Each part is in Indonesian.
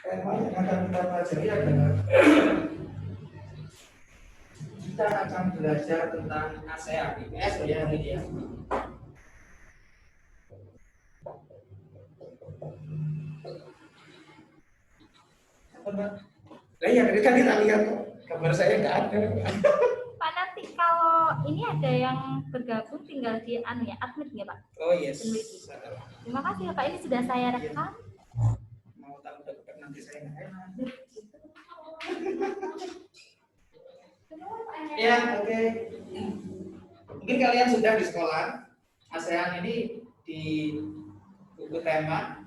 Tema yang akan kita pelajari adalah kita akan belajar tentang ASEAN IPS ya hari ini ya. Nah ya dari tadi tak lihat gambar saya nggak ada. Pak, nanti kalau ini ada yang bergabung tinggal di admit nggak Pak? Oh yes. Terima kasih Pak, ini sudah saya rekam. Mau tahu dekat nanti saya nggak enak. Ya oke. Mungkin kalian sudah di sekolah ASEAN ini di buku tema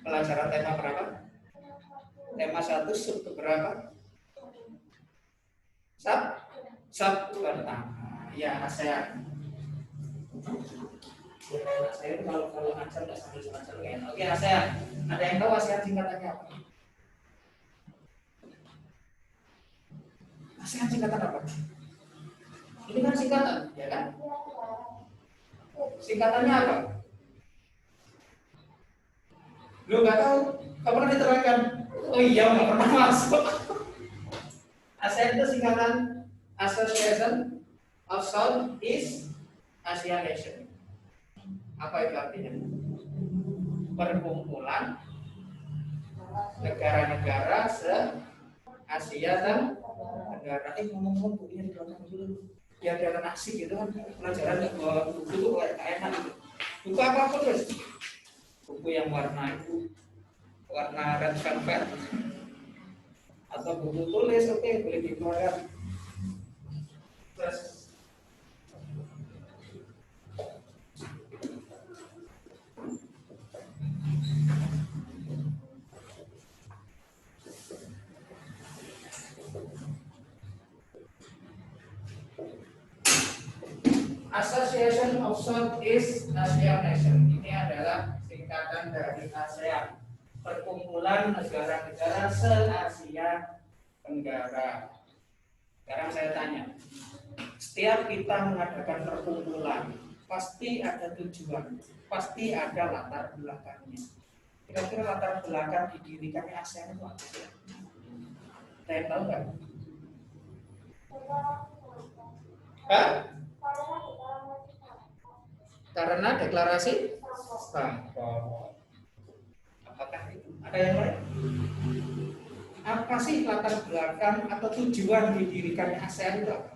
pelajaran tema berapa? Tema 1 sub berapa? Sub pertama. Ya ASEAN. Saya itu kalau ngajar nggak sambil ngajar kan. Oke ASEAN. Ada yang tahu ASEAN singkatannya apa? ASEAN singkatan apa? Ini kan singkatan, ya kan? Singkatannya apa? Lu nggak tahu? Kamu pernah diterangkan? Oh iya, nggak pernah masuk. ASEAN itu singkatan Association of Southeast Asian Nation. Apa itu artinya? Perkumpulan negara-negara se-Asia Tenggara. Ngomong-ngomong bukunya di belakang dulu. Ya kelihatan asik gitu kan. Pelajaran nggak bawa buku tuh kayak enak gitu. Buku apapun terus. Buku yang warna itu warna red velvet atau buku tulis oke, boleh dikeluarkan. Terus Association of Southeast Asian Nation ini adalah singkatan dari ASEAN, perkumpulan negara-negara se-Asia Tenggara. Sekarang saya tanya, setiap kita mengadakan perkumpulan pasti ada tujuan, pasti ada latar belakangnya. Kira-kira latar belakang didirikannya ASEAN itu apa sih? Saya tahu nggak? Hah? Karena deklarasi Bangkok. Apakah itu? Ada yang lain? Apa sih latar belakang atau tujuan didirikannya ASEAN itu apa?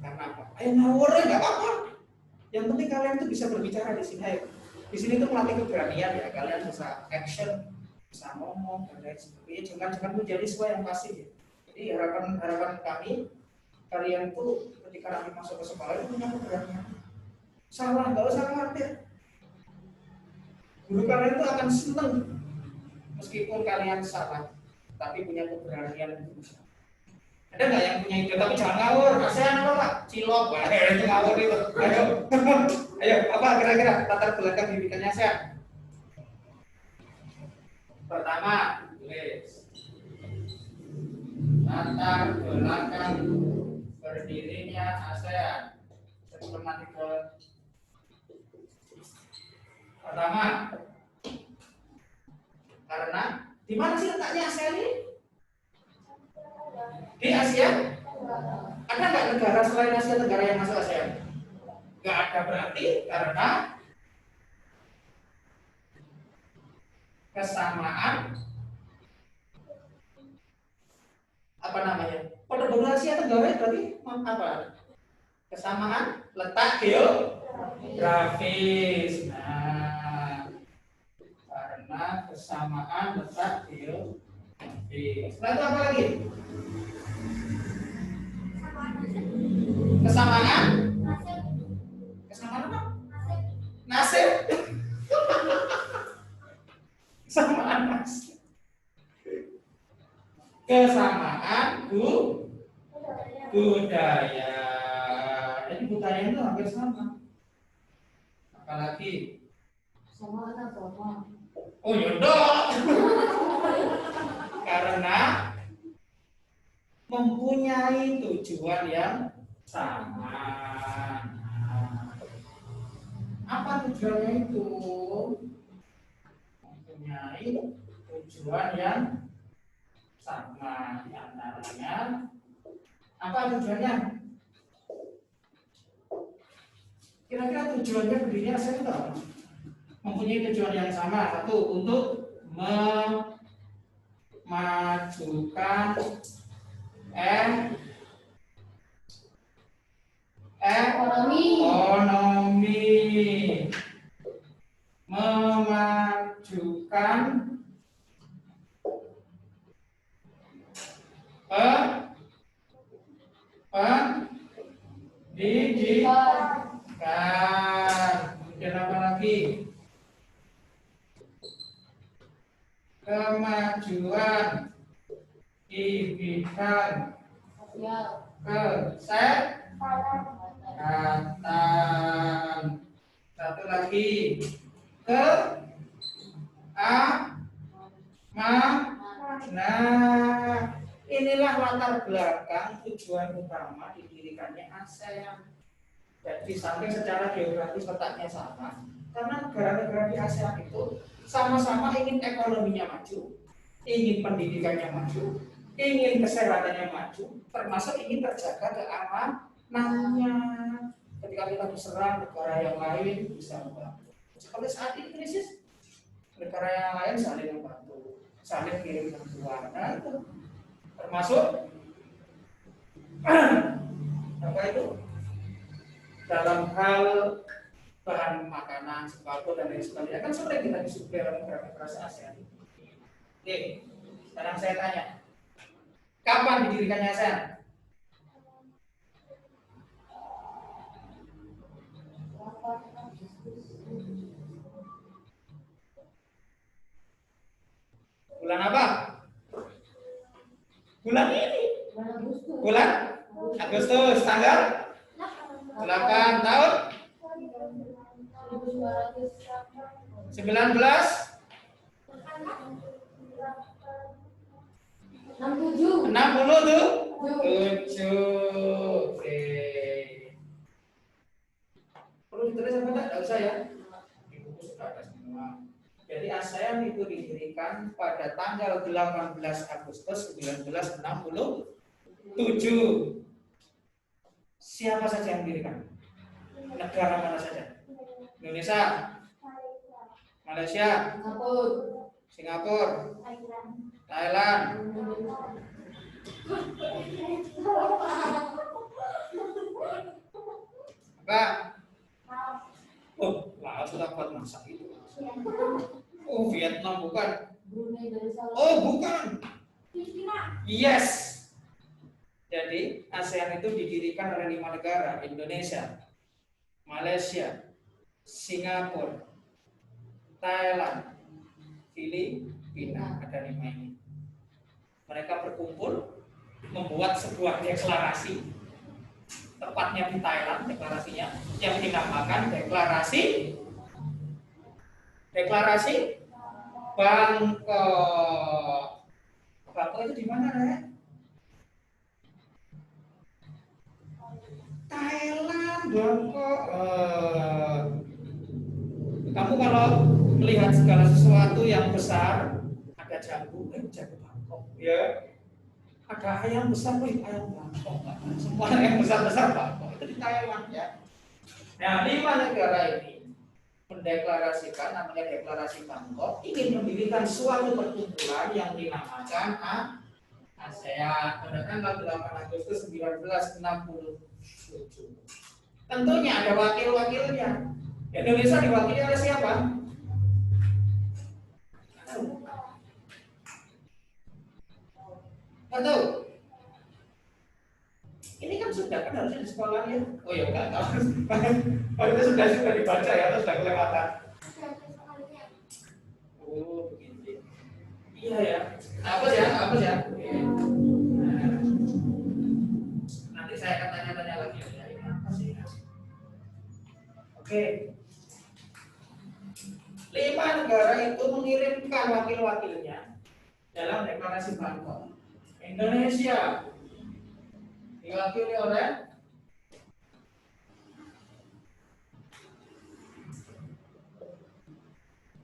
Karena apa? Ayo ngawur ya, nggak apa-apa. Yang penting kalian tuh bisa berbicara di sini. Ayo. Di sini tuh melatih keberanian ya. Kalian bisa action, bisa ngomong dan lain sebagainya. Jangan menjadi sesuatu yang pasif. Ya. Jadi harapan kami, kalian tuh ketika nanti masuk ke sekolah itu punya keberanian. Salah, nggak usah khawatir. Guru kalian itu akan senang meskipun kalian salah, tapi punya keberanian untuk bisa. Ada nggak yang punya ide tapi jangan ngawur? ASEAN apa Pak? Cilok, itu ngawur itu. Ayo, ayo apa kira-kira latar belakang didirikannya ASEAN? Pertama, tulis latar belakang berdirinya ASEAN. Sebelum nanti ke pertama, karena di mana sih letaknya ASEAN ini? Di Asia? Ada nggak negara selain Asia Tenggara yang masuk ASEAN? Nggak ada, berarti karena kesamaan apa namanya? Pada benua Asia Tenggara berarti apa? Kesamaan letak geografis. Nah, karena kesamaan letak geografis. Setelah itu apa lagi? Kesamaan? Kesamaan apa? Nasib. Kesamaan nasib. Kesamaan budaya. Jadi budaya itu hampir sama. Apalagi Sama agama. oh yaudah. Karena mempunyai tujuan yang sama. Apa tujuannya itu? mempunyai tujuan yang sama. Di antaranya apa tujuannya? Kira-kira tujuannya berdirinya ASEAN itu apa? Mempunyai tujuan yang sama. Satu, untuk memajukan ekonomi, memajukan pendidikan. Kemudian apa lagi? Kemajuan di bidang kesehatan. Satu lagi, nah, inilah latar belakang tujuan utama didirikannya ASEAN. Jadi samping secara geografis letaknya sama, karena negara-negara di ASEAN itu sama-sama ingin ekonominya maju, ingin pendidikannya maju, ingin kesehatannya maju, termasuk ingin terjaga keamanannya. Ketika kita diserang negara yang lain bisa membantu. Seperti saat ini krisis, negara yang lain saling membantu, saling kirim bantuan. Nah, itu termasuk apa itu? Dalam hal bahan makanan, sembako dan lain sebagainya kan sering kita disuplai oleh negara-negara ASEAN. Oke, sekarang saya tanya, kapan didirikannya ASEAN? Bulan apa? Bulan ini. Bulan Agustus, tanggal 8 tahun 19 67. Oke. Perlu ditulis apa enggak? Enggak usah ya. Di buku sudah ada semua. Jadi ASEAN itu didirikan pada tanggal 18 Agustus 1967. Siapa saja yang mendirikan? Negara mana saja? Indonesia, Malaysia, Singapura, Thailand. Apa? Oh, Laos sudah buat masak itu. Oh, Vietnam bukan? Oh, bukan. Yes. Jadi ASEAN itu didirikan oleh 5 negara: Indonesia, Malaysia, Singapura, Thailand, Filipina. Ada 5 ini. Mereka berkumpul membuat sebuah deklarasi, tepatnya di Thailand deklarasinya, yang dinamakan deklarasi Bangkok. Bangkok itu di mana, Rek? Thailand, Bangkok. Kamu kalau melihat segala sesuatu yang besar, ada jago Bangkok, ya. Ada ayam besar, ayam Bangkok. Semua yang besar-besar Bangkok itu di Thailand, ya. Nah, 5 negara ini mendeklarasikan, namanya deklarasi Bangkok, ingin mendirikan suatu perkumpulan yang dinamakan ASEAN pada tanggal 8 Agustus 1967. Tentunya ada wakil-wakilnya. Indonesia diwakili oleh siapa? Tahu? Ini kan sudah kan harusnya di sekolah ya. Oh ya enggak tahu. Itu sudah dibaca ya atau sudah kelewatan? Oh begitu. Iya ya. Apa ya? Nanti saya akan tanya-tanya lagi ya. Ini apa sih? Oke. 5 negara itu mengirimkan wakil-wakilnya dalam deklarasi Bangkok. Indonesia diwakili oleh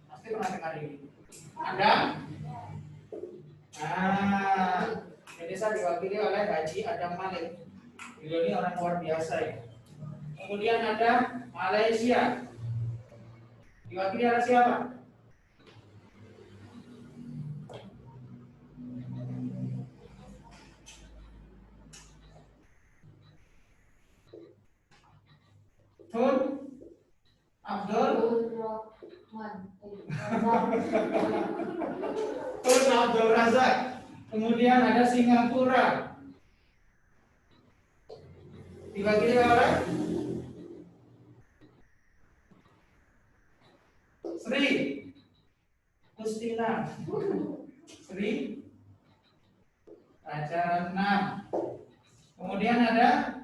pasti pernah dengar ini. Ada? Nah, Indonesia diwakili oleh Haji Adam Malik. Beliau ini orang luar biasa ya. Kemudian ada Malaysia. Diwakili oleh siapa? Tun Abdul Razak. Kemudian ada Singapura. Diwakili oleh Sri Kustina. Sri Raja Ratnam. Kemudian ada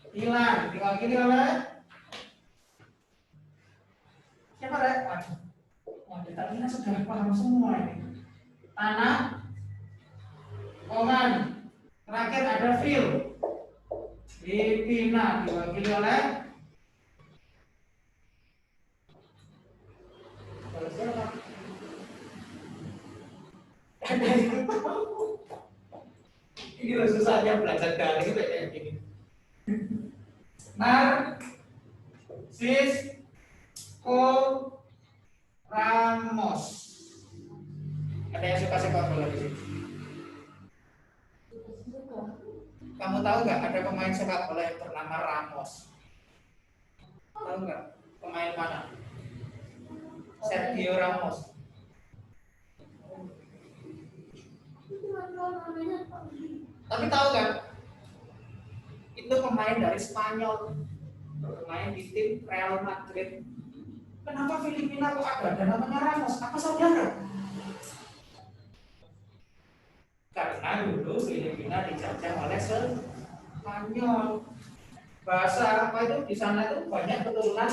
Thailand, diwakili oleh siapa, Rek? Wah, kita ini sudah paham semua ini. Tanah Oman. Terakhir ada Filipina, diwakili oleh siapa? Ini loh susahnya belajar dari kayak gini. Narcisco Ramos. Ada yang suka sepak bola di sini? Kamu tahu nggak ada pemain sepak bola yang bernama Ramos? Tahu nggak pemain mana? Sergio Ramos. Tapi tahu kan? Itu pemain dari Spanyol, bermain di tim Real Madrid. Kenapa Filipina kok ada namanya Ramos? Apa saudara? Karena dulu Filipina dijajah oleh Spanyol. Bahasa apa itu di sana itu banyak keturunan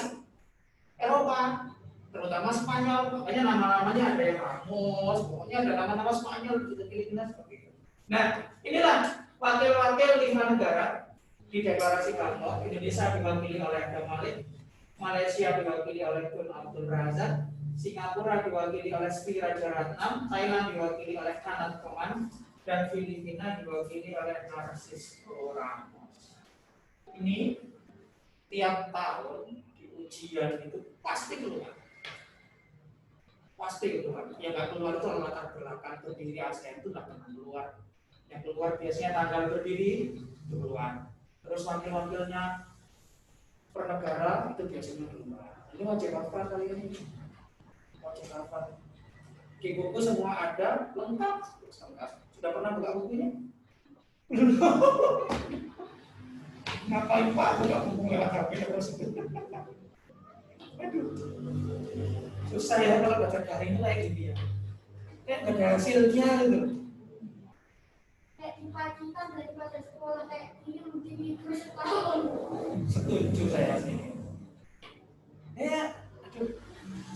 Eropa, terutama Spanyol. Makanya nama-namanya ada yang Ramos, pokoknya ada nama-nama Spanyol di Filipina seperti itu. Nah, inilah wakil-wakil 5 negara di deklarasi Karno. Indonesia diwakili oleh Adam Malik, Malaysia diwakili oleh Tun Abdul Razak, Singapura diwakili oleh Sri Raja Ratnam, Thailand diwakili oleh Kanat Koman, dan Filipina diwakili oleh Narcisco Ramos. Ini tiap tahun di ujian itu pasti keluar. Pasti keluar. Yang nggak keluar itu latar belakang berdiri ASEAN itu nggak pernah keluar. Yang keluar biasanya tanggal berdiri itu keluar. Terus wakil-wakilnya per negara itu biasanya keluar. Ini wajib hafal kali ini. Wajib hafal. Di buku semua ada lengkap. Sudah pernah buka bukunya? Belum. Ngapain Pak buka buku nggak HP terus? Aduh. Susah ya kalau baca daring kayak gini ya. Kayak nggak ada hasilnya gitu. Cita-cita daripada sekolah kayak ini menjadi terus tahun. Setuju saya sih. Ya, aduh,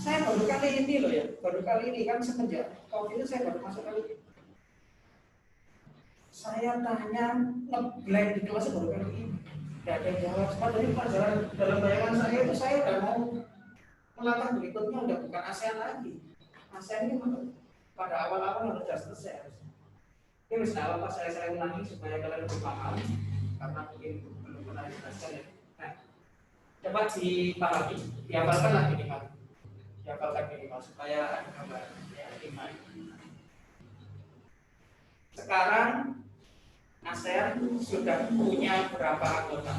saya baru kali ini loh ya, baru kali ini kan semenjak COVID itu saya baru masuk kali ini. Saya tanya ngeblank di kelas baru kali ini, tidak ada yang jawab. Padahal pelajaran dalam bayangan saya itu saya udah mau melangkah berikutnya udah bukan ASEAN lagi. ASEAN ini pada awal-awal sudah selesai. Ini misalnya apa saya ulangi supaya kalian lebih paham karena mungkin belum pernah dijelaskan ya. Nah, coba dipahami, dihafalkanlah minimal, dihafalkan minimal supaya ada gambaran ya, iman. Sekarang ASEAN sudah punya berapa anggota?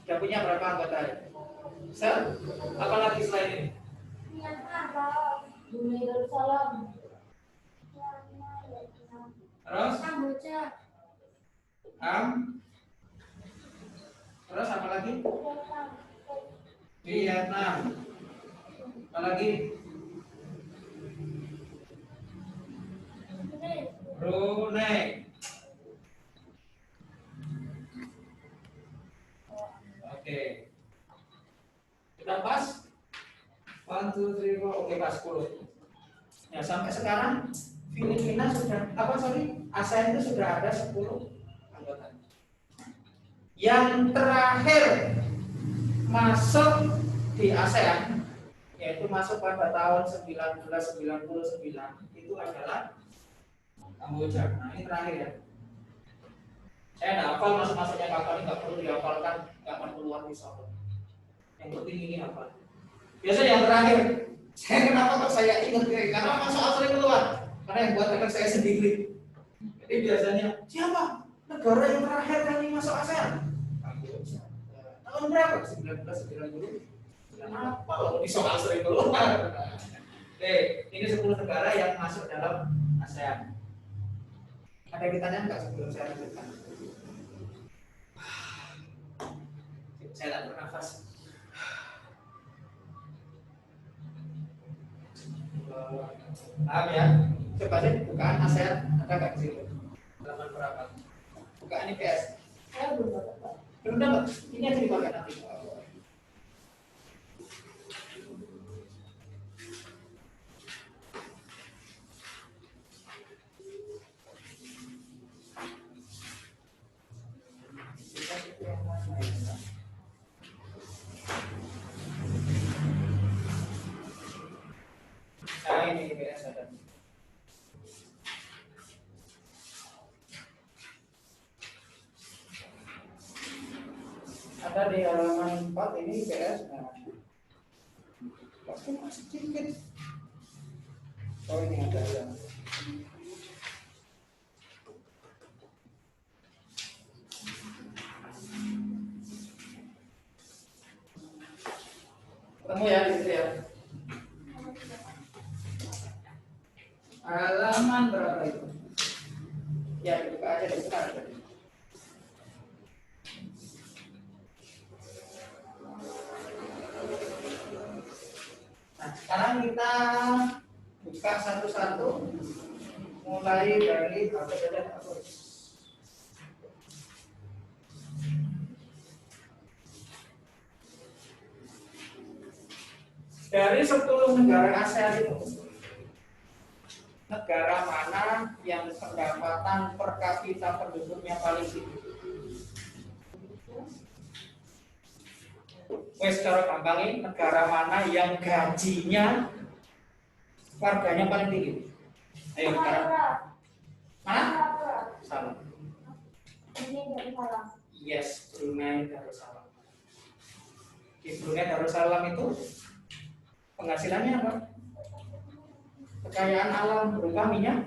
Sudah punya berapa anggota? Apalagi selain ini? Brunei Darussalam. Terus? Kamboja. Terus apa lagi? Vietnam. Apa lagi? Brunei. Oke. Sudah pas? 1, 2, 3, 4. Oke, pas 10. Ya, sampai sekarang Filipina sudah ASEAN itu sudah ada 10 anggota. Yang terakhir masuk di ASEAN, yaitu masuk pada tahun 1999 itu adalah Kamboja. Nah ini terakhir ya. Saya nggak hafal masuk-masuknya kapan, ini nggak perlu dihafalkan kapan keluar di Solo. Yang penting ini hafal. Biasanya yang terakhir, saya kenapa kok saya ingat ya? Karena masuk asli keluar. Karena yang buat rekan saya sendiri. Jadi biasanya siapa negara yang terakhir kali masuk ASEAN? Kamboja. Tahun berapa? 1990. Apa loh di soal sering keluar? Oke, ini 10 negara yang masuk dalam ASEAN. Ada yang ditanya nggak sebelum saya lanjutkan? Saya tak bernafas. Paham ya? Coba deh bukaan ASEAN, ada nggak di situ? Halaman berapa? Bukaan IPS. Saya belum dapat. Belum dapat. Ini aja dipakai nanti. Nah ini IPS ada. Ada di halaman 4 ini IPS. Nah, pasti masih sedikit. Oh ini ada ya. Ketemu ya di situ ya. Halaman berapa itu? Ya dibuka aja di sana. Nah, sekarang kita buka satu-satu, mulai dari dari 10 negara ASEAN itu, negara mana yang pendapatan per kapita penduduknya paling tinggi? Secara gampang ini, negara mana yang gajinya warganya paling tinggi? Ayo negara mana? Salah. Ini dari salah. Yes, Brunei Darussalam. Di Brunei Darussalam itu penghasilannya apa? Kekayaan alam berupa minyak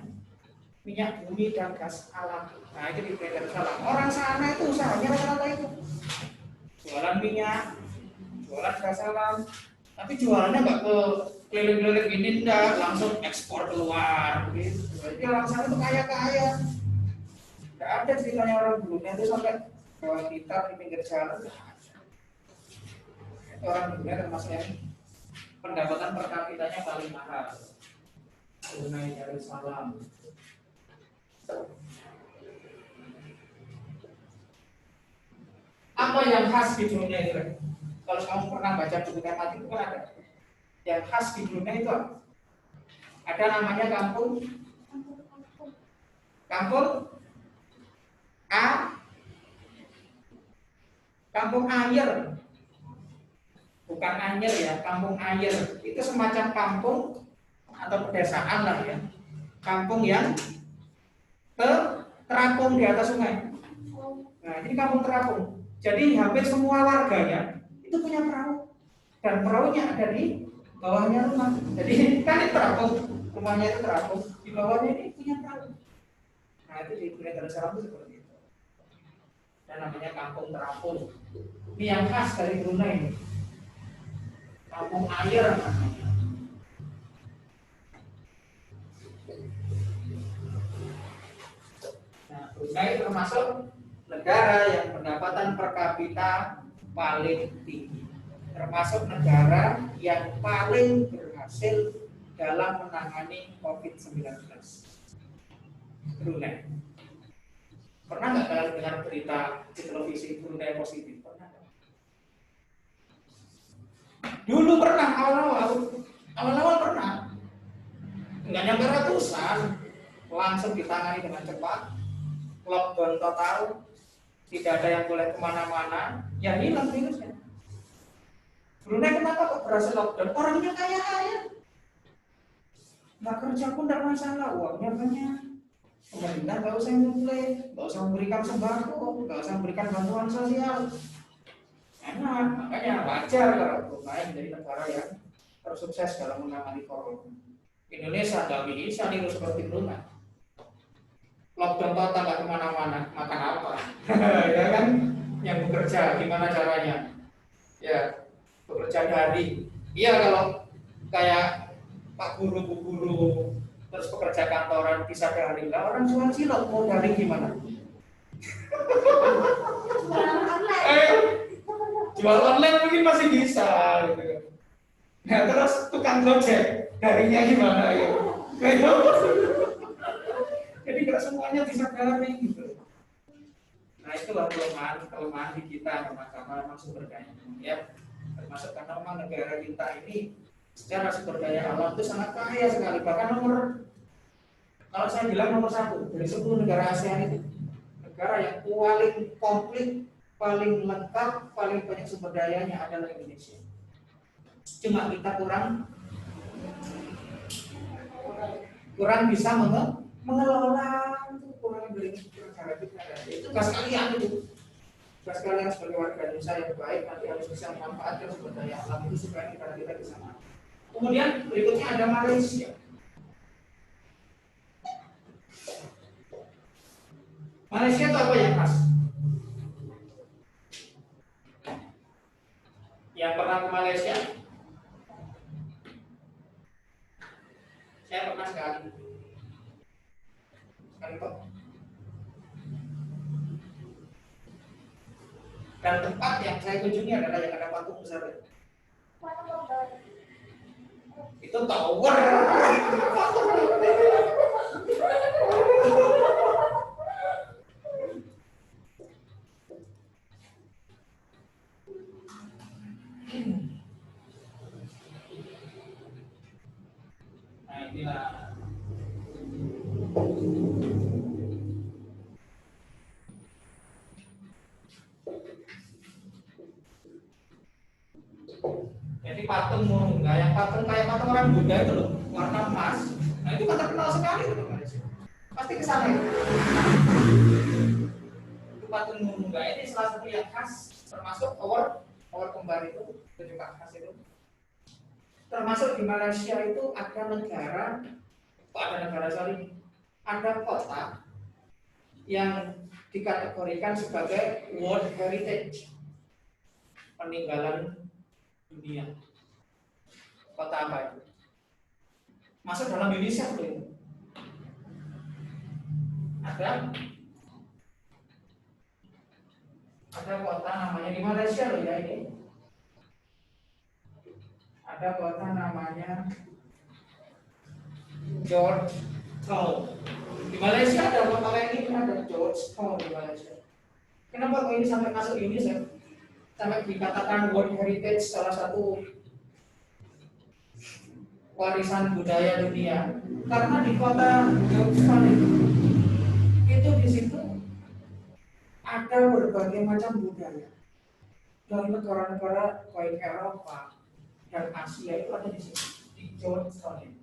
bumi dan gas alam. Nah itu di Brunei Darussalam. Orang sana itu usahanya rata-rata itu jualan minyak, jualan gas alam. Tapi jualannya nggak ke keliling-keliling gini, enggak, langsung ekspor keluar. Gitu. Jadi orang sana itu kaya-kaya. Nggak ada ceritanya orang Brunei itu sampai bawa gitar di pinggir jalan. Itu orang Brunei termasuk yang pendapatan per kapitanya paling mahal. Brunei Darussalam. Apa yang khas di Brunei itu? Kalau kamu pernah baca buku tematik itu kan ada. Yang khas di Brunei itu apa? Ada namanya kampung kampung air. Bukan anyer ya, kampung air. Itu semacam kampung atau pedesaan lah ya. Kampung yang terapung di atas sungai. Nah, ini kampung terapung. Jadi hampir semua warganya itu punya perahu. Dan perahunya ada di bawahnya rumah. Jadi kan itu terapung, rumahnya itu terapung, di bawahnya ini punya perahu. Nah, itu di Brunei Darussalam itu seperti itu. Dan namanya kampung terapung. Ini yang khas dari Brunei. Kampung air namanya. Nah, Brunei termasuk negara yang pendapatan per kapita paling tinggi. Termasuk negara yang paling berhasil dalam menangani COVID-19. Brunei. Pernah nggak kalian dengar berita di televisi Brunei positif? Pernah nggak? Dulu pernah, awal-awal pernah. Nggak nyampe ratusan, langsung ditangani dengan cepat. Lockdown total, tidak ada yang boleh kemana-mana, ya hilang virusnya. Brunei kenapa kok berhasil lockdown? Orangnya kaya-kaya. Nggak kerja pun tidak masalah, uangnya banyak. Pemerintah nggak usah nyuplai, nggak usah memberikan sembako, nggak usah memberikan bantuan sosial. Enak, makanya wajar kalau Brunei menjadi negara yang tersukses dalam menangani corona. Indonesia nggak bisa nih seperti Brunei. Lockdown total nggak kemana-mana, makan apa? Ya kan? Yang bekerja gimana caranya? Ya, bekerja daring. Iya kalau kayak Pak Guru, Bu Guru, terus pekerja kantoran bisa daring. Lah orang jual cilok mau daring gimana? Jual online mungkin masih bisa gitu kan. Nah terus tukang gojek daringnya gimana ya? Jadi nggak semuanya bisa daring gitu. Nah itulah kelemahan di kita karena sumber daya ya. Termasuk karena memang negara kita ini secara sumber daya alam itu sangat kaya sekali. Bahkan kalau saya bilang nomor 1 dari 10 negara ASEAN itu negara yang paling komplit, paling lengkap, paling banyak sumber dayanya adalah Indonesia. Cuma kita kurang bisa mengelola, itu kurang dari negara kita. Itu gas kalian itu. Gas kalian sebagai warga Indonesia yang baik nanti harus bisa memanfaatkan sumber daya alam itu supaya negara kita bisa maju. Kemudian berikutnya ada Malaysia. Malaysia itu apa yang khas? Yang pernah ke Malaysia? Saya pernah sekali kok. Dan tempat yang saya kunjungi adalah yang ada patung besar. Itu tower. Nah inilah. Jadi patung Murungga, yang patung kayak patung orang Buddha itu loh, warna emas. Nah itu kan terkenal sekali itu Malaysia. Pasti ke sana itu. Itu patung Murungga ini salah satu yang khas, termasuk tower kembar itu juga khas itu. Termasuk di Malaysia itu ada kota yang dikategorikan sebagai World Heritage, peninggalan dunia. Kota apa itu? Masuk dalam Indonesia belum? Ada kota namanya di Malaysia loh ya ini. Ada kota namanya Georgetown. Di Malaysia ada kota lain ini ada Georgetown di Malaysia. Kenapa kok ini sampai masuk Indonesia? Sampai dikatakan World Heritage, salah satu warisan budaya dunia, karena di kota Georgetown itu di situ ada berbagai macam budaya dari negara-negara baik Eropa dan Asia itu ada di sini di Georgetown.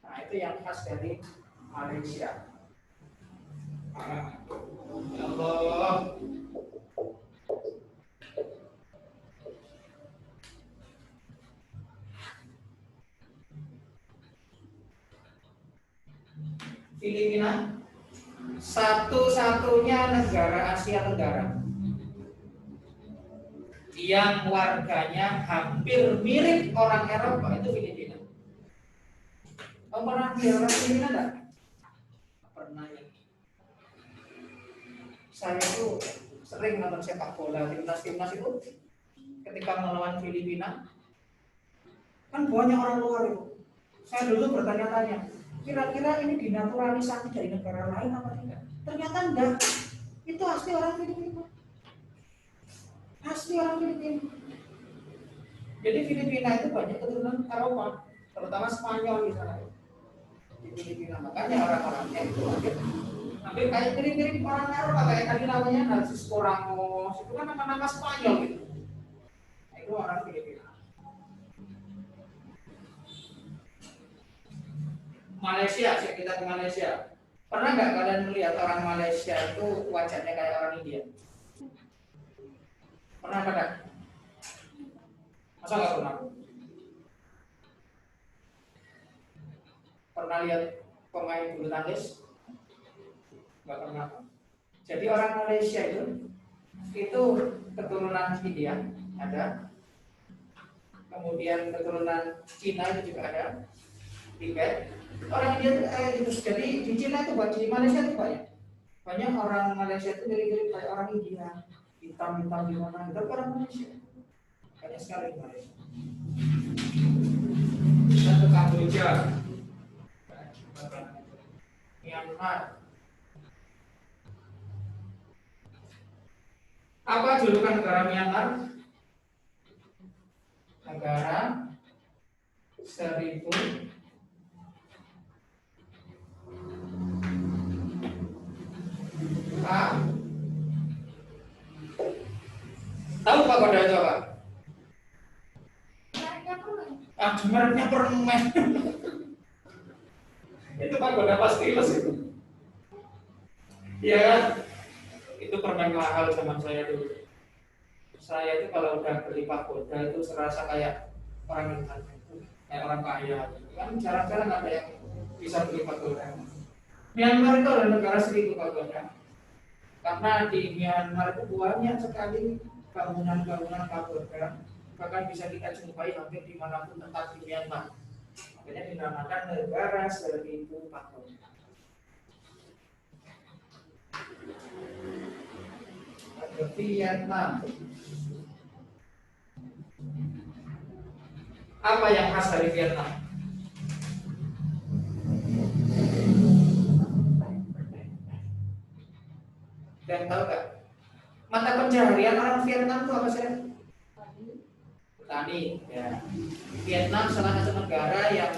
Nah itu yang khas dari Malaysia. Ya Allah. Filipina satu-satunya negara Asia Tenggara yang warganya hampir mirip orang Eropa itu Filipina. Kamu pernah lihat orang Filipina enggak? Pernah ya. Saya tuh sering nonton sepak bola timnas itu ketika melawan Filipina kan banyak orang luar itu. Saya dulu bertanya-tanya, kira-kira ini dinaturalisasi dari negara lain apa tidak? Ternyata enggak. Itu asli orang Filipina. Asli orang Filipina. Jadi Filipina itu banyak keturunan Eropa, terutama Spanyol di sana. Di Filipina makanya orang-orangnya itu hampir kayak mirip-mirip orang Eropa, kayak tadi namanya Narcissus Ramos, itu kan nama-nama Spanyol gitu. Nah, itu orang Filipina. Malaysia, kita ke Malaysia. Pernah nggak kalian melihat orang Malaysia itu wajahnya kayak orang India? Pernah nggak? Masa nggak pernah? Pernah lihat pemain bulu tangkis? Nggak pernah. Jadi orang Malaysia itu keturunan India ada, kemudian keturunan Cina itu juga ada, Tibet. Orang India itu jadi di Cina itu di Malaysia itu banyak orang Malaysia itu mirip-mirip kayak orang India, hitam-hitam di mana, itu orang Malaysia banyak sekali di Malaysia. Kita ke Kamboja, Myanmar. Apa julukan negara Myanmar? Negara 1000 tahu Pak Koda itu apa? Mereknya permen. Itu Pak Koda pasti itu. Iya kan? Itu permen mahal zaman saya dulu. Saya itu kalau udah beli pagoda itu serasa kayak orang kayak orang kaya. Kan jarang-jarang ada yang bisa beli pagoda. Myanmar itu adalah negara 1000 pagoda. Karena di Myanmar itu banyak sekali bangunan-bangunan pagoda, bahkan bisa kita jumpai hampir dimanapun tempat di Myanmar. Makanya dinamakan negara 1000 pagoda. Vietnam. Apa yang khas dari Vietnam? Dan tahu nggak? Mata pencaharian orang Vietnam itu apa sih? Petani. Ya. Vietnam salah satu negara yang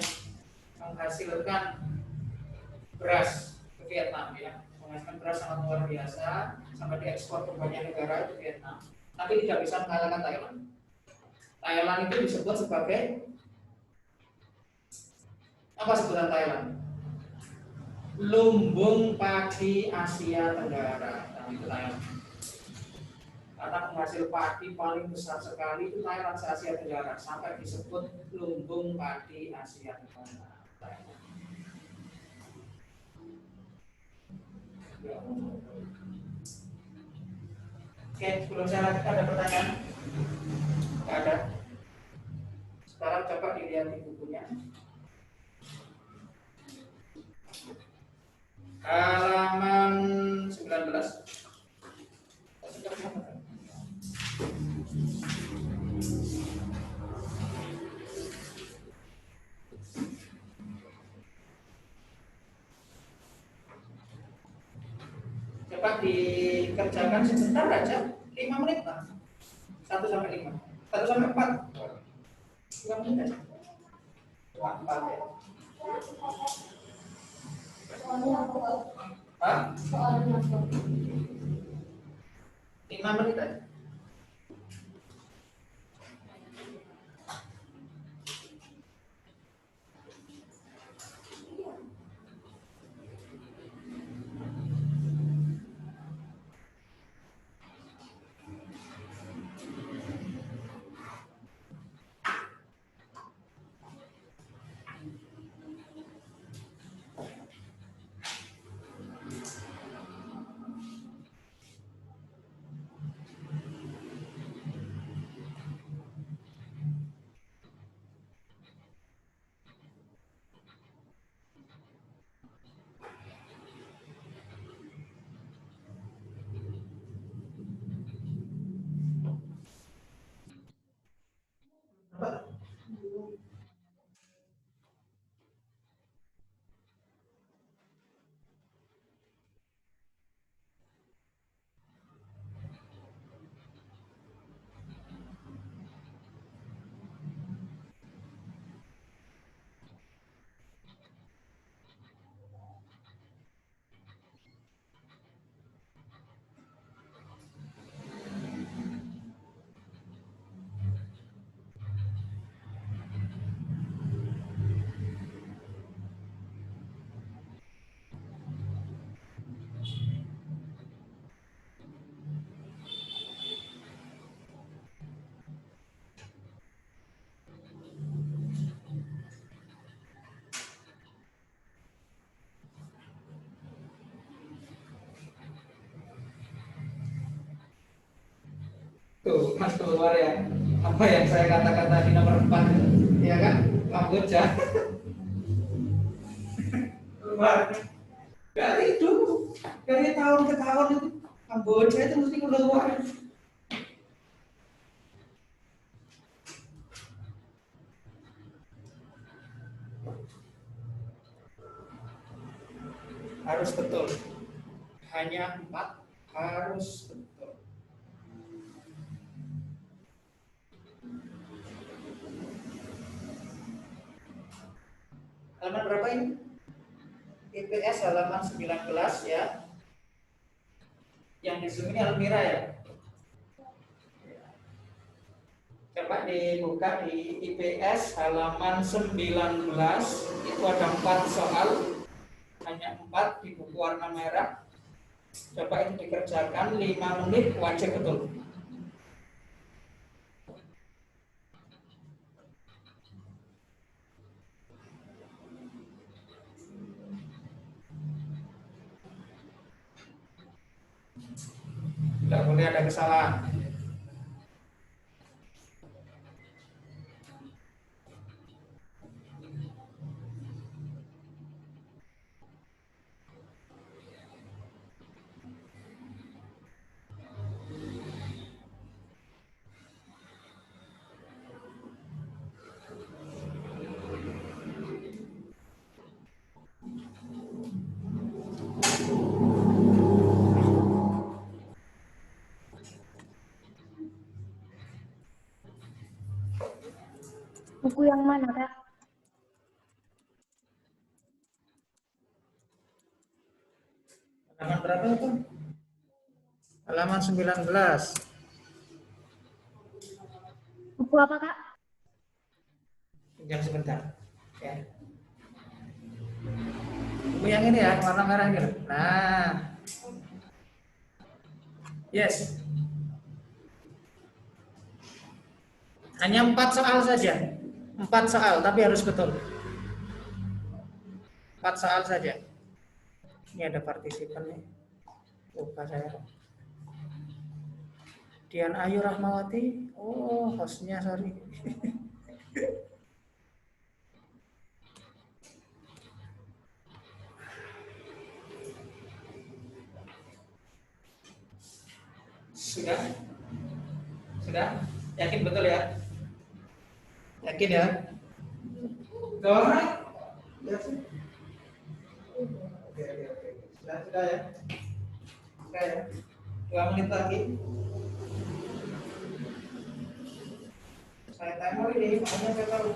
menghasilkan beras ke Vietnam ya. Menghasilkan beras sangat luar biasa sampai diekspor ke banyak negara itu Vietnam. Tapi tidak bisa mengalahkan Thailand. Thailand itu disebut sebagai apa sebutan Thailand? Lumbung padi Asia Tenggara. Nah, itu Thailand. Karena penghasil padi paling besar sekali itu Thailand se-Asia Tenggara, sampai disebut lumbung padi Asia Tenggara. Oke, sebelum saya lanjut ada pertanyaan? Tidak ada. Sekarang coba dilihat di bukunya. Halaman 19. Coba dikerjakan sebentar aja, 5 menit lah. 1 sampai 5. 1 sampai 4. 5 menit aja. 4 ya. Hah? 5 menit aja. Tuh, Mas keluar ya. Apa yang saya katakan tadi nomor 4, ya kan? Kamboja. Keluar. Dari dulu, dari tahun ke tahun itu Kamboja itu mesti keluar. Harus betul. Hanya 4 harus betul. Halaman berapa ini? IPS halaman 19 ya. Yang di zoom ini Almira ya. Coba dibuka di IPS halaman 19, itu ada 4 soal. Hanya 4 di buku warna merah. Coba itu dikerjakan 5 menit, wajib betul. Tidak boleh ada kesalahan. Buku yang mana, Kak? Halaman berapa itu? Halaman 19. Buku apa, Kak? Tinggal sebentar. Ya. Buku yang ini ya, warna merah ini. Nah. Yes. Hanya 4 soal saja. 4 soal, tapi harus betul. 4 soal saja. Ini ada partisipan nih. Lupa saya. Dian Ayu Rahmawati. Oh, hostnya sorry. Sudah? Sudah? Yakin betul ya? Yakin ya? Go ahead. Oke. Sudah ya? Sudah ya? 2 menit lagi. Saya timer ini, makanya saya tahu.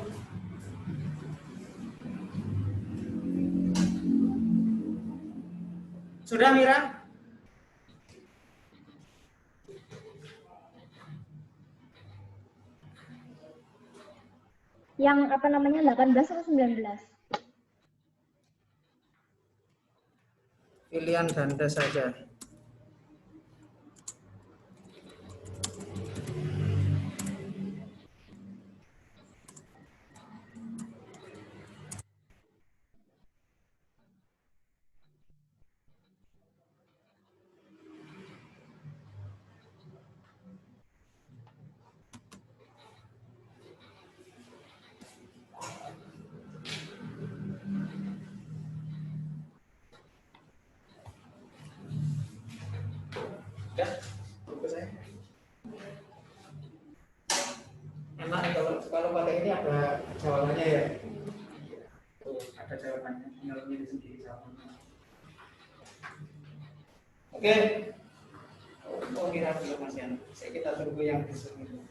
Sudah, Mira? Yang apa namanya 18 atau 19? Pilihan ganda saja. Ya, buku saya. Emang kalau pakai ini ada jawabannya ya? Tuh, ada jawabannya. Tinggal milih sendiri jawabannya. Oke. Oh, Mira belum Mas Yan. Kita tunggu yang di sini.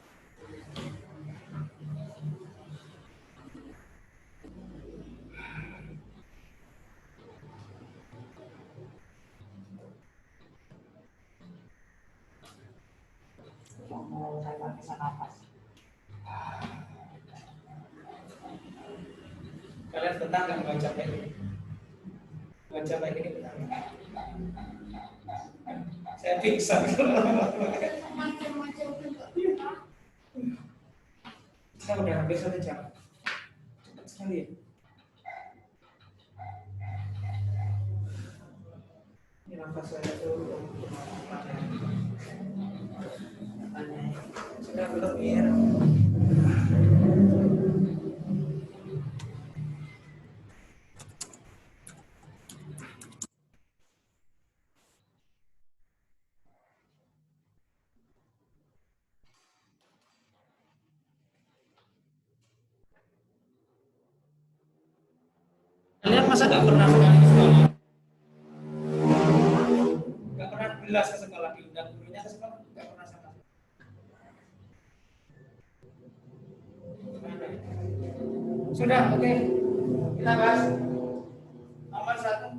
Mau saya bisa nafas. Kalian betah nggak baca kayak gini? Baca kayak gini betah nggak? Saya pingsan. Kita udah hampir 1 jam. Cepat sekali. Ini nafas saya tuh. Sudah belum ya? Kalian masa nggak pernah sekali ke sekolah? Nggak pernah bilas ke sekolah, diundang gurunya ke sekolah? Nggak pernah sama. Sudah, oke. Kita bahas nomor 1.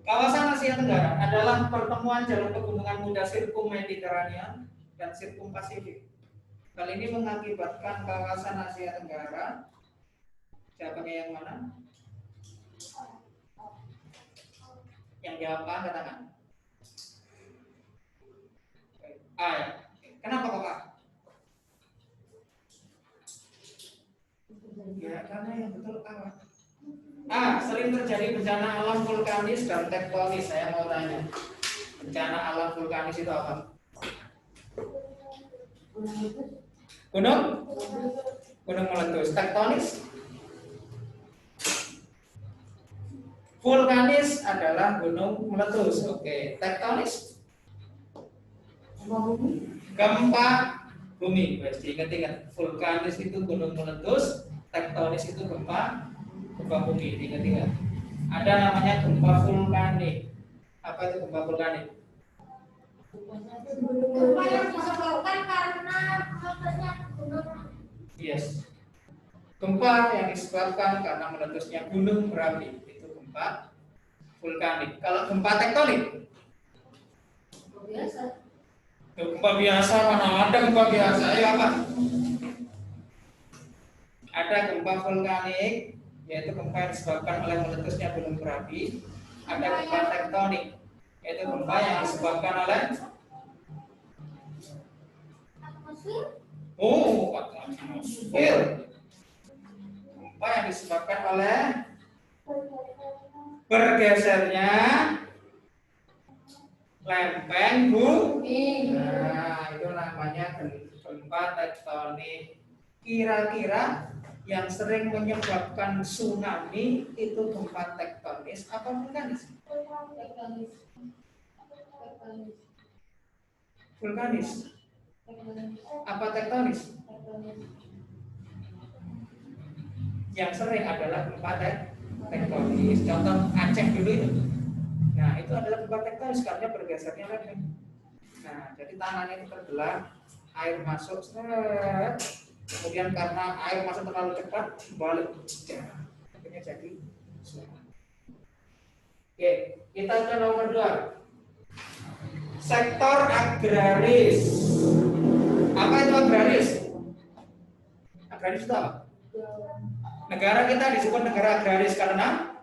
Kawasan Asia Tenggara adalah pertemuan jalur pegunungan muda sirkum Mediterania dan sirkum Pasifik. Hal ini mengakibatkan kawasan Asia Tenggara. Jawabannya yang mana? Yang jawab A, angkat tangan. A ya. Kenapa kok A? Ya, karena yang betul A. A, sering terjadi bencana alam vulkanis dan tektonis. Saya mau tanya, bencana alam vulkanis itu apa? Gunung? Gunung meletus. Tektonis? Vulkanis adalah gunung meletus. Oke. Tektonis? Gempa bumi. Ingat-ingat. Vulkanis itu gunung meletus, tektonis itu gempa bumi. Ingat-ingat. Ada namanya gempa vulkanik. Apa itu gempa vulkanik? Gempa yang disebabkan karena meletusnya gunung. Yes. Gempa yang disebabkan karena meletusnya gunung berapi itu gempa vulkanik. Kalau gempa tektonik? Biasa. Gempa biasa, mana ada gempa biasa? Ayo apa? Ada gempa vulkanik, yaitu gempa yang disebabkan oleh meletusnya gunung berapi. Ada gempa tektonik, yaitu gempa yang disebabkan oleh Atmosfer. atmosfer. Gempa yang disebabkan oleh bergesernya lempeng bumi. Nah, itu namanya gempa tektonik. Kira-kira yang sering menyebabkan tsunami itu gempa tektonis apa vulkanis? Vulkanis. Apa tektonis? Yang sering adalah gempa tektonis. Contoh Aceh dulu itu. Nah, itu adalah gempa tektonis karena bergesernya lempeng. Nah, jadi tanahnya itu terbelah, air masuk, kemudian karena air masuk terlalu cepat, balik, akhirnya jadi tsunami. Oke, kita ke nomor 2. Sektor agraris. Apa itu agraris? Agraris itu apa? Negara kita disebut negara agraris karena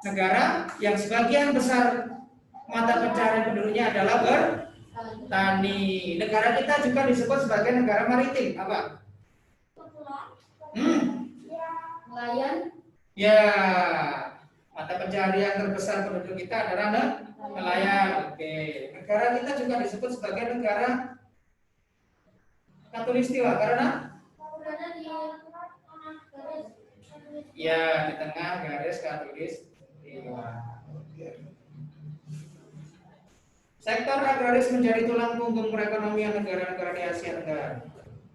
negara yang sebagian besar mata pencaharian penduduknya adalah bertani. Negara kita juga disebut sebagai negara maritim. Apa? Nelayan. Ya, mata pencaharian terbesar penduduk kita adalah nelayan. Oke. Negara kita juga disebut sebagai negara Katulistiwa karena ya di tengah garis Katulistiwa. Sektor agraris menjadi tulang punggung perekonomian negara-negara di Asia Tenggara.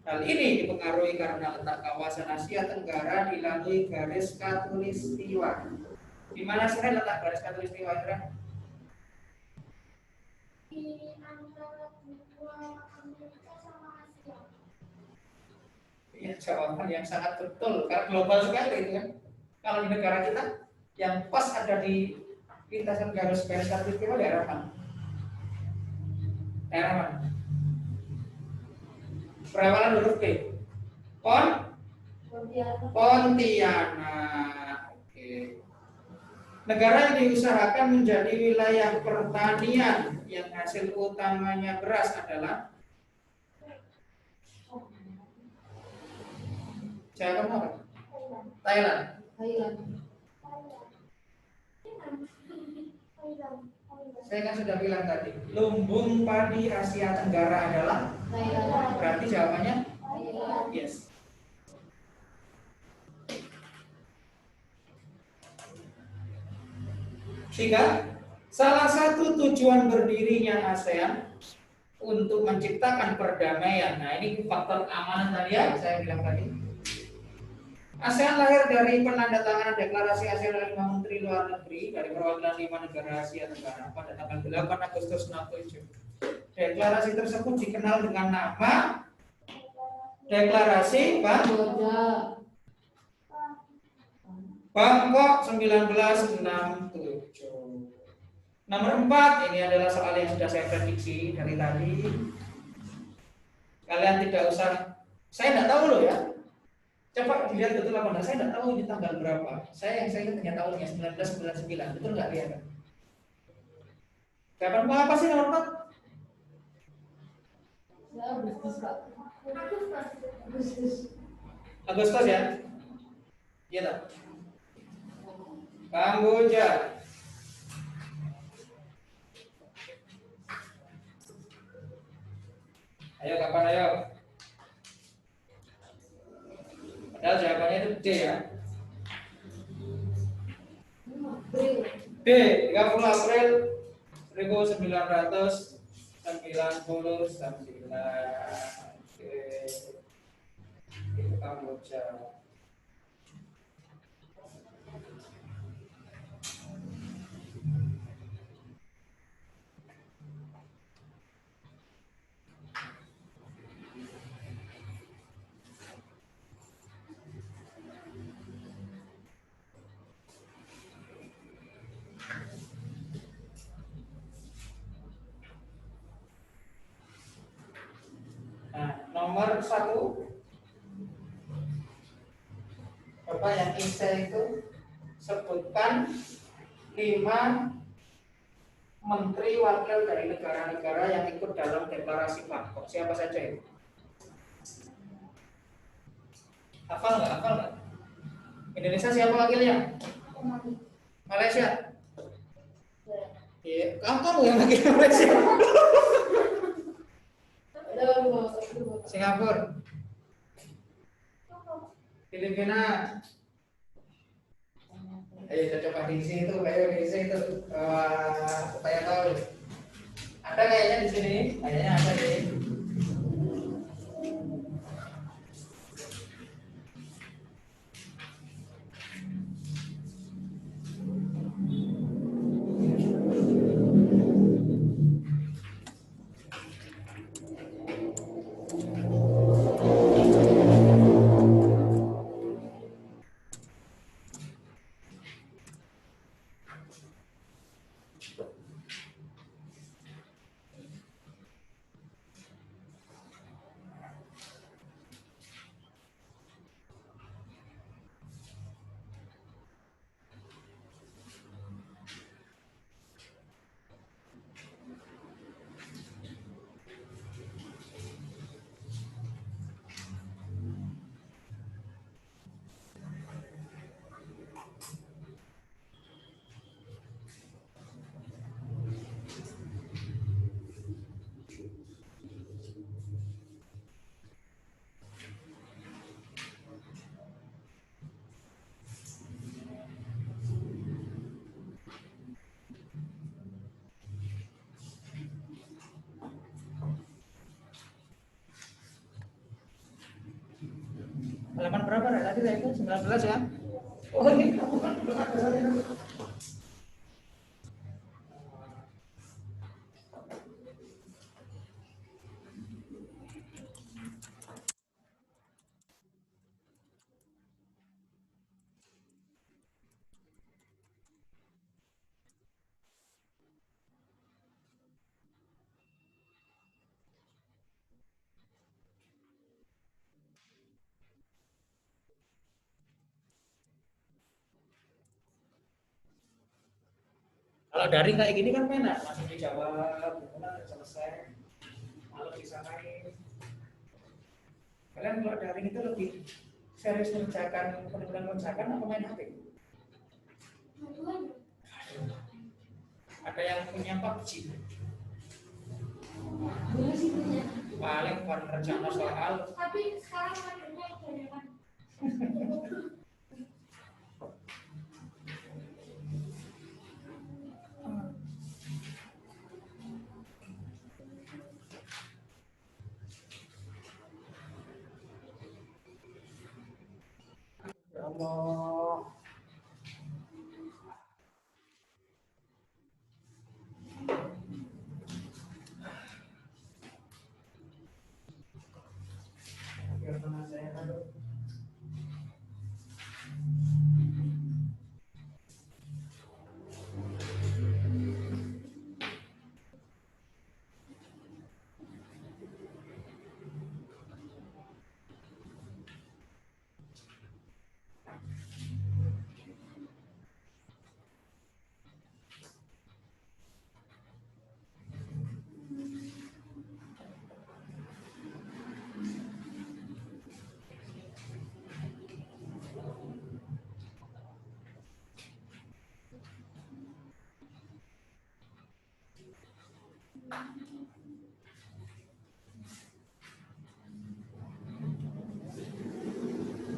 Hal ini dipengaruhi karena letak kawasan Asia Tenggara dilalui garis Katulistiwa. Di mana sih letak garis Katulistiwa, Indra? Di antara dua Amerika sama Asia. Ya, jawaban yang sangat betul karena global sekali itu kan. Kalau di negara kita yang pas ada di lintasan garis Katulistiwa daerah mana? Daerah mana? Perawalan huruf P. Pontianak. Oke. Negara yang diusahakan menjadi wilayah pertanian yang hasil utamanya beras adalah Jawaban apa? Thailand. Saya kan sudah bilang tadi, lumbung padi Asia Tenggara adalah, berarti jawabannya yes. Sehingga salah satu tujuan berdirinya ASEAN untuk menciptakan perdamaian. Nah, ini faktor keamanan tadi ya, saya bilang tadi. ASEAN lahir dari penandatanganan deklarasi ASEAN oleh 5 Menteri Luar Negeri dari perwakilan 5 negara Asia Tenggara pada tanggal 8 Agustus 67. Deklarasi tersebut dikenal dengan nama Deklarasi Bangkok 1967. Nomor 4, ini adalah soal yang sudah saya prediksi dari tadi. Kalian tidak usah, saya tidak tahu loh ya. Coba dilihat betul apa enggak, saya tidak tahu ini tanggal berapa. Saya ingat hanya tahunnya 1999, betul nggak lihat? Kapan mau apa sih nomor 4? Agustus ya? Iya tak? Kamboja. Ayo kapan ayo? Padahal jawabannya itu D ya. D, 30 April 1999. Oke. Itu Kamboja. Nomor 1, Bapak yang isya itu sebutkan 5 menteri wakil dari negara-negara yang ikut dalam deklarasi Bangkok. Siapa saja itu? Hafal nggak? Indonesia siapa wakilnya? Malaysia. Iya, kamu yang wakil Malaysia. Singapura, Filipina. Ayo kita coba diisi itu, supaya tahu. Ada kayaknya di sini, kayaknya ada deh. Halaman berapa tadi itu? 19 ya? Oh ini kalau daring kayak gini kan enak, langsung dijawab, benar selesai, malu disamain. Kalian kalau daring itu lebih serius mengerjakan, benar-benar mengerjakan atau main HP? Ada yang punya PUBG? Boleh sih punya. Paling bukan rencana soal. Tapi sekarang modelnya udah kan. Ya Allah. Biar tangan saya aduk.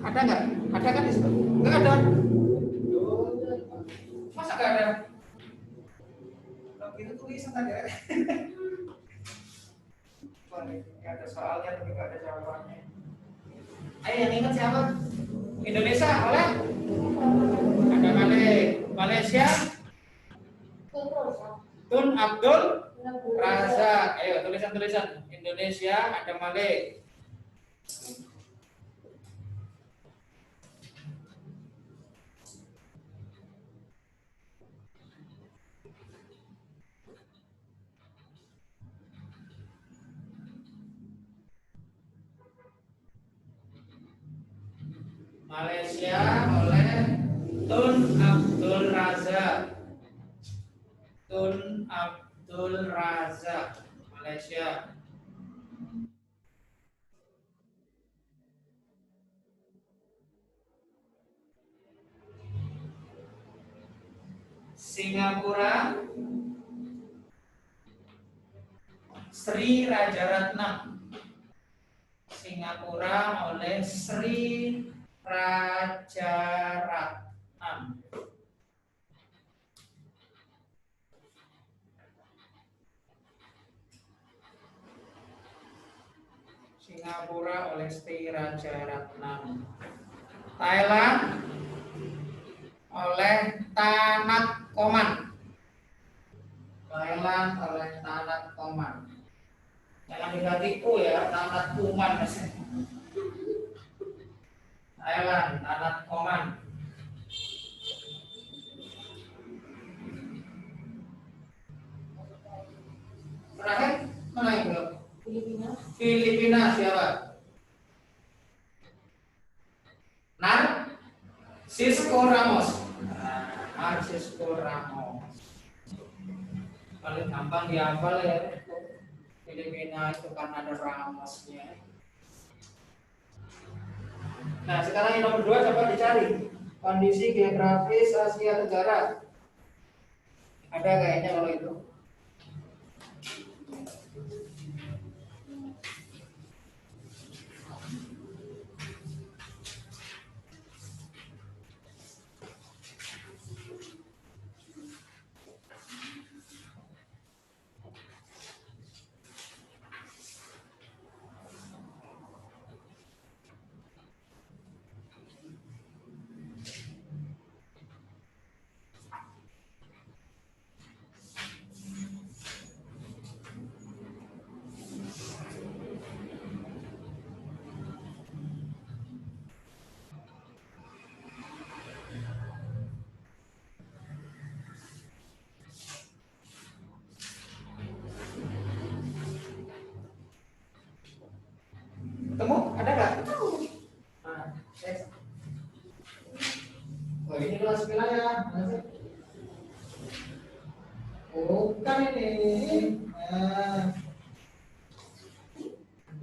Ada nggak? Ada kan di situ? Nggak ada. Masa nggak ada? Kalau itu tulisan tadi ada. Wah, nggak ada soalnya tapi nggak ada jawabannya. Ayo yang ingat siapa? Indonesia oleh? Ada Malaysia? Tun Abdul Razak. Ayo tulisan-tulisan. Indonesia ada Malay. Malaysia oleh Tun Abdul Razak. Tun Abdul Razak, Malaysia. Singapura Sri Rajaratnam. Singapura oleh Sri Rajaratnam. Singapura oleh Sri Rajaratnam. Thailand oleh Tanat Koman. Thailand oleh Tanat Koman. Jangan diganti U ya, Tanat Kuman. Thailand, Tanat Koman. Terakhir, mana yang belum? Filipina siapa? Cisco Ramos. Cisco Ramos. Paling gampang dihafal ya. Filipina itu kan ada Ramosnya. Nah, sekarang yang nomor 2 coba dicari. Kondisi geografis Asia Tenggara. Ada kayaknya kalau itu. Ketemu? Ada nggak? Nah, oh ini kelas wilayah. Bukan ini. Nah,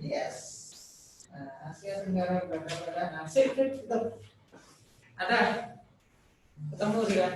yes. Nah, Asia Tenggara berada. Nah, sip, betul. Ada. Ketemu sudah.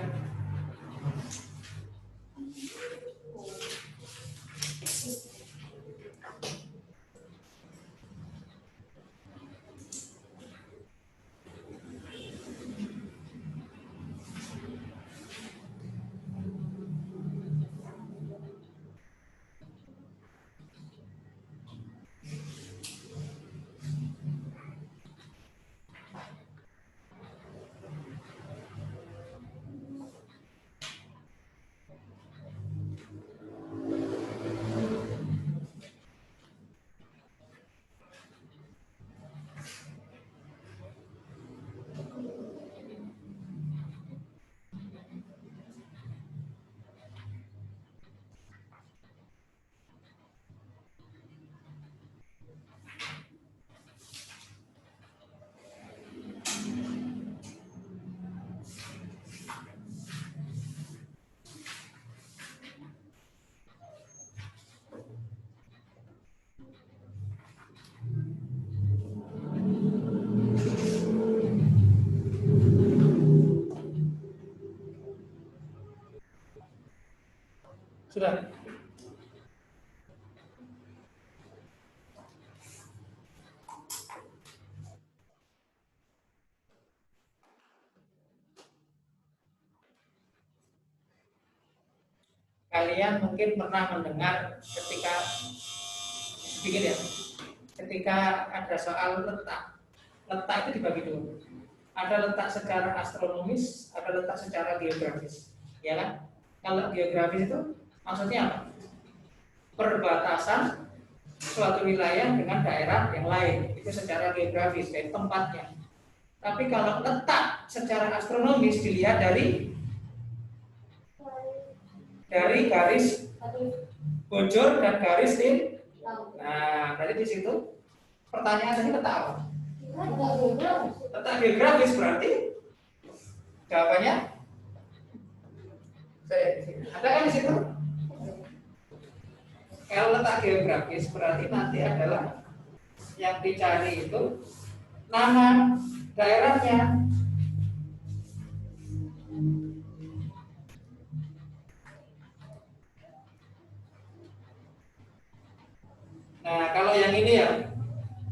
Sudah. Kalian mungkin pernah mendengar ketika sedikit ya, ketika ada soal letak. Letak itu dibagi dua. Ada letak secara astronomis, ada letak secara geografis, ya kan? Kalau geografis itu maksudnya apa? Perbatasan suatu wilayah dengan daerah yang lain, itu secara geografis, kayak tempatnya. Tapi kalau letak secara astronomis dilihat dari garis bojor dan garis tim. Nah, berarti di situ pertanyaan tadi letak apa? Letak geografis berarti jawabannya ada kan di situ? Kalau letak geografis berarti nanti adalah yang dicari itu nama daerahnya. Nah, kalau yang ini ya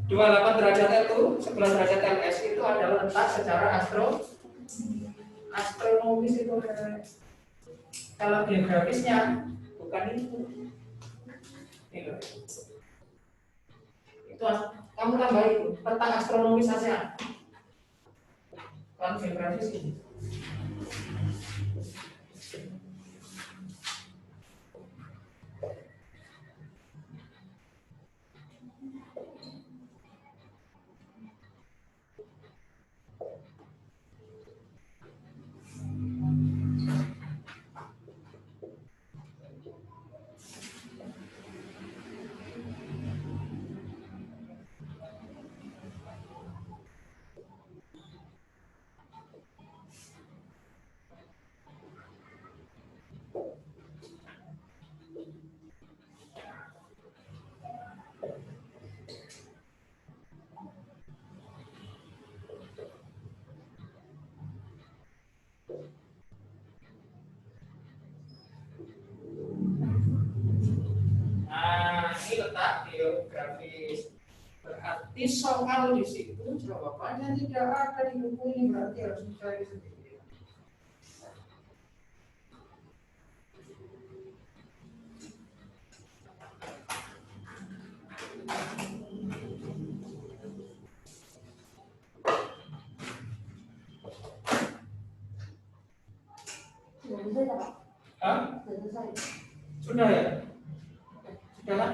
28 derajat L2, 11 derajat LS itu adalah letak secara astronomis itu. Kalau geografisnya bukan itu. Ini loh. Itu kamu tambah itu letak astronomis saja. Kalau geografis ini. Nah, ini letak geografis. Berarti soal di situ jawabannya tidak ada di buku ini, berarti harus mencari sendiri. Hah? Sudah ya? Sudah kan?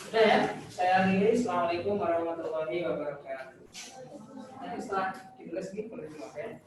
Sudah ya? Saya akhiri. Assalamualaikum warahmatullahi wabarakatuh. Nanti setelah ditulis ini boleh dipakai.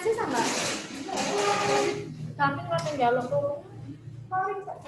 sih sama. Kami kata jaluk tuh. Paling tak